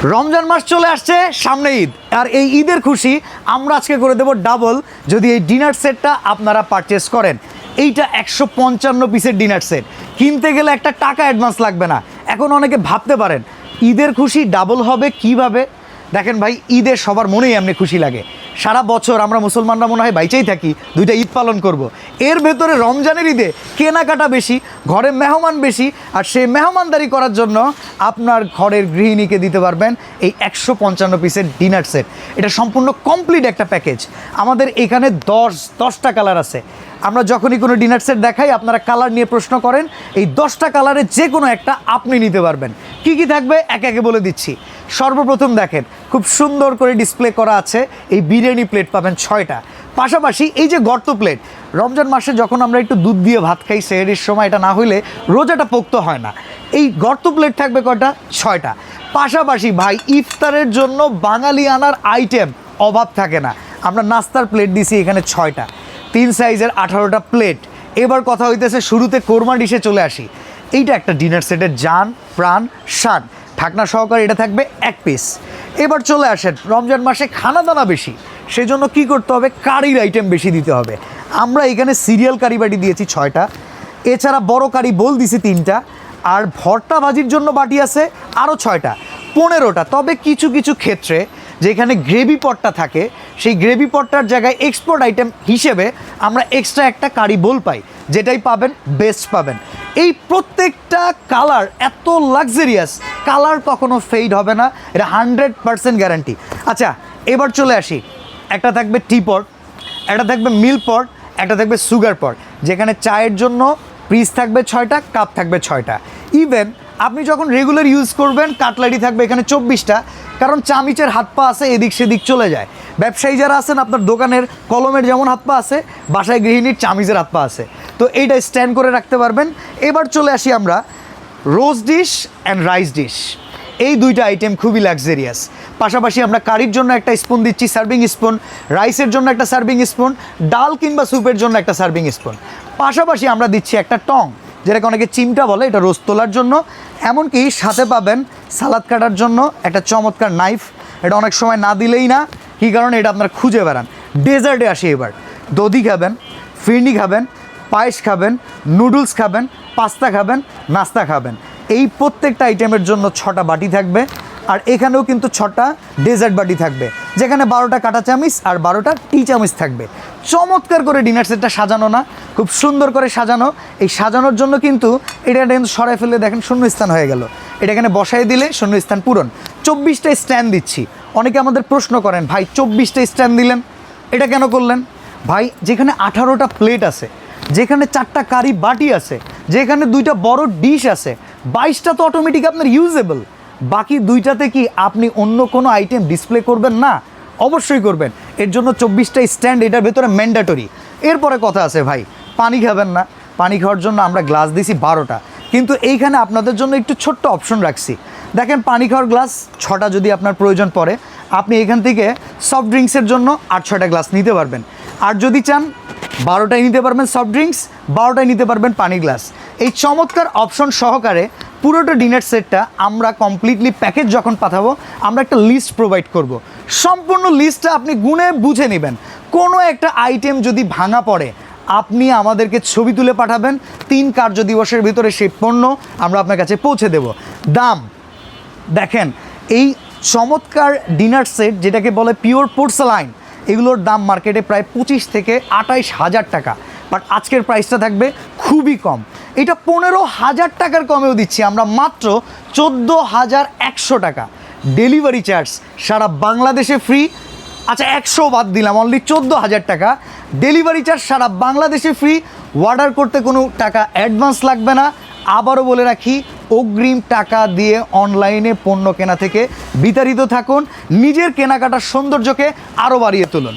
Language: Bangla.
রমজান মাস চলে আসছে, সামনে ঈদ, আর এই ঈদের খুশি আমরা আজকে করে দেব ডাবল যদি এই ডিনার সেটটা আপনারা পারচেস করেন। এইটা 155 পিসের ডিনার সেট, কিনতে গেলে একটা টাকা অ্যাডভান্স লাগবে না। এখন অনেকে ভাবতে পারেন ঈদের খুশি ডাবল হবে কিভাবে। দেখেন ভাই, ঈদে সবার মনেই এমনি খুশি লাগে। সারা বছর আমরা মুসলমানরা মনে হয় বাইচেই থাকি, দুইটা ঈদ পালন করব। এর ভেতরে রমজানের ঈদে কেনাকাটা বেশি, ঘরে মেহমান বেশি, আর সেই মেহমানদারি করার জন্য আপনার ঘরের গৃহিণীকে দিতে পারবেন এই 155 পিসের ডিনার সেট। এটা সম্পূর্ণ কমপ্লিট একটা প্যাকেজ। আমাদের এখানে 10টা কালার আছে। আমরা যখনই কোনো ডিনার সেট দেখাই, আপনারা কালার নিয়ে প্রশ্ন করেন, এই 10টা কালারে যে কোনো একটা আপনি নিতে পারবেন। কি কি থাকবে একে একে বলে দিচ্ছি। সর্বপ্রথম দেখেন, খুব সুন্দর করে ডিসপ্লে করা আছে এই বিরিয়ানি প্লেট পাবেন 6টা। পাশাপাশি এই যে গর্ত প্লেট, রমজান মাসে যখন আমরা একটু দুধ দিয়ে ভাত খাই সেহরির সময়, এটা না হইলে রোজাটা পোক্ত হয় না। এই গর্ত প্লেট থাকবে কয়টা? 6টা। পাশাপাশি ভাই, ইফতারের জন্য বাঙালি আনার আইটেম অভাব থাকে না। আমরা নাস্তার প্লেট দিছি এখানে 6টা, 3 সাইজের 18টা প্লেট। এবার কথা হইতেছে শুরুতে কোরমা ডিশে চলে আসি। এইটা একটা ডিনার সেটের জান, প্রাণ, শান। ঢাকনা সহকারে এটা থাকবে 1 পিস। এবার চলে আসেন, রমজান মাসে খানা দানা বেশি, সেজন্য কি করতে হবে? কারির আইটেম বেশি দিতে হবে। আমরা এখানে সিরিয়াল কারি বাটি দিয়েছি 6টা, এছাড়া বড় কারি বোল দিছি 3টা, আর ভর্তা ভাজির জন্য বাটি আছে আরও 6টা, 15টা। তবে কিছু কিছু ক্ষেত্রে যেখানে গ্রেভি পটটা থাকে, সেই গ্রেভি পটটার জায়গায় এক্সপোর্ট আইটেম হিসেবে আমরা এক্সট্রা একটা কারি বোল পাই, যেটাই পাবেন বেস্ট পাবেন। এই প্রত্যেকটা কালার এত লাক্সারিয়াস, কালার কখনো ফেড হবে না, এটা 100% গ্যারান্টি। আচ্ছা, এবার চলে আসি। একটা থাকবে টি পট, একটা থাকবে মিল্ক পট, একটা থাকবে সুগার পট, যেখানে চায়ের জন্য পিস থাকবে 6টা, কাপ থাকবে 6টা। ইভেন আপনি যখন রেগুলার ইউজ করবেন, কাটলারি থাকবে এখানে 24টা, কারণ চামিচের হাত পা আছে, এদিক সেদিক চলে যায়। ব্যবসায়ী যারা আছেন, আপনার দোকানের কলমের যেমন হাত পা আছে, বাসায় গৃহিণীর চামিচের হাত পা আছে, তো এইটা স্ট্যান্ড করে রাখতে পারবেন। এবার চলে আসি আমরা রোজ ডিশ অ্যান্ড রাইস ডিশ। এই দুইটা আইটেম খুবই লাক্সারিয়াস। পাশাপাশি আমরা কারির জন্য একটা স্পুন দিচ্ছি, সার্ভিং স্পুন, রাইসের জন্য একটা সার্ভিং স্পুন, ডাল কিংবা স্যুপের জন্য একটা সার্ভিং স্পুন। পাশাপাশি আমরা দিচ্ছি একটা টং, যেটাকে অনেকে চিমটা বলে, এটা রোস্ট তোলার জন্য। এমনকি সাথে পাবেন সালাদ কাটার জন্য একটা চমৎকার নাইফ। এটা অনেক সময় না দিলেই না, কী কারণে এটা আপনার খুঁজে বেড়ান। ডেজার্টে আসি এবার। দধি খাবেন, ফিরনি খাবেন, পায়েস খাবেন, নুডলস খাবেন, পাস্তা খাবেন, নাস্তা খাবেন, এই প্রত্যেকটা আইটেমের জন্য 6টা বাটি থাকবে। আর এখানেও কিন্তু 6টা ডেজার্ট বাটি থাকবে, যেখানে 12টা কাঁটা চামিচ আর 12টা টি চামিচ থাকবে। চমৎকার করে ডিনার সেটটা সাজানো না, খুব সুন্দর করে সাজানো। এই সাজানোর জন্য কিন্তু এটা কিন্তু সরাই ফেলে দেখেন শূন্যস্থান হয়ে গেল, এটা এখানে বসাই দিলে শূন্যস্থান পূরণ। 24টা স্ট্যান্ড দিচ্ছি। অনেকে আমাদের প্রশ্ন করেন, ভাই 24টা স্ট্যান্ড দিলেন, এটা কেন করলেন? ভাই, যেখানে 18টা প্লেট আছে, যেখানে 4টা কারি বাটি আছে, যেখানে 2টা বড় ডিশ আছে, 22টা তো অটোমেটিক আপনার ইউজেবল। বাকি 2টাতে কি আপনি অন্য কোনো আইটেম ডিসপ্লে করবেন না? অবশ্যই করবেন। এর জন্য 24টা স্ট্যান্ড এটার ভেতরে ম্যান্ডেটরি। এরপরে কথা আছে ভাই, পানি খাবেন না, পানি খাওয়ার জন্য আমরা গ্লাস দিছি 12টা, কিন্তু এইখানে আপনাদের জন্য একটু ছোট্ট অপশন রাখছি। দেখেন, পানি খাওয়ার গ্লাস 6টা যদি আপনার প্রয়োজন পড়ে, আপনি এখান থেকে সফট ড্রিঙ্কসের জন্য 8-6টা গ্লাস নিতে পারবেন। আর যদি চান 12টাই নিতে পারবেন সফট ড্রিঙ্কস, 12টাই নিতে পারবেন পানি গ্লাস। এই চমৎকার অপশন সহকারে পুরোটা ডিনার সেটটা আমরা কমপ্লিটলি প্যাকেজ যখন পাঠাবো, আমরা একটা লিস্ট প্রোভাইড করব। সম্পূর্ণ লিস্টটা আপনি গুনে বুঝে নেবেন। কোনো একটা আইটেম যদি ভাঙা পড়ে, আপনি আমাদেরকে ছবি তুলে পাঠাবেন, 3 কার্য দিবসের ভিতরে সেই পণ্য আমরা আপনার কাছে পৌঁছে দেব। দাম দেখেন, এই চমৎকার ডিনার সেট যেটাকে বলে পিওর পোর্সেলাইন, এগুলোর দাম মার্কেটে প্রায় 25 থেকে 28,000 টাকা, বাট আজকের প্রাইসটা থাকবে খুবই কম। এটা 15,000 টাকার কমেও দিচ্ছি আমরা, মাত্র 14,100 টাকা। ডেলিভারি চার্জ সারা বাংলাদেশে ফ্রি। আচ্ছা, 100 বাদ দিলাম, অনলি 14,000 টাকা ডেলিভারি চার্জ সারা বাংলাদেশে ফ্রি। অর্ডার করতে কোনো টাকা অ্যাডভান্স লাগবে না। আবারও বলে রাখি, অগ্রিম টাকা দিয়ে অনলাইনে পণ্য কেনা থেকে বিতাড়িত থাকুন, নিজের কেনাকাটার সৌন্দর্যকে আরও বাড়িয়ে তুলুন।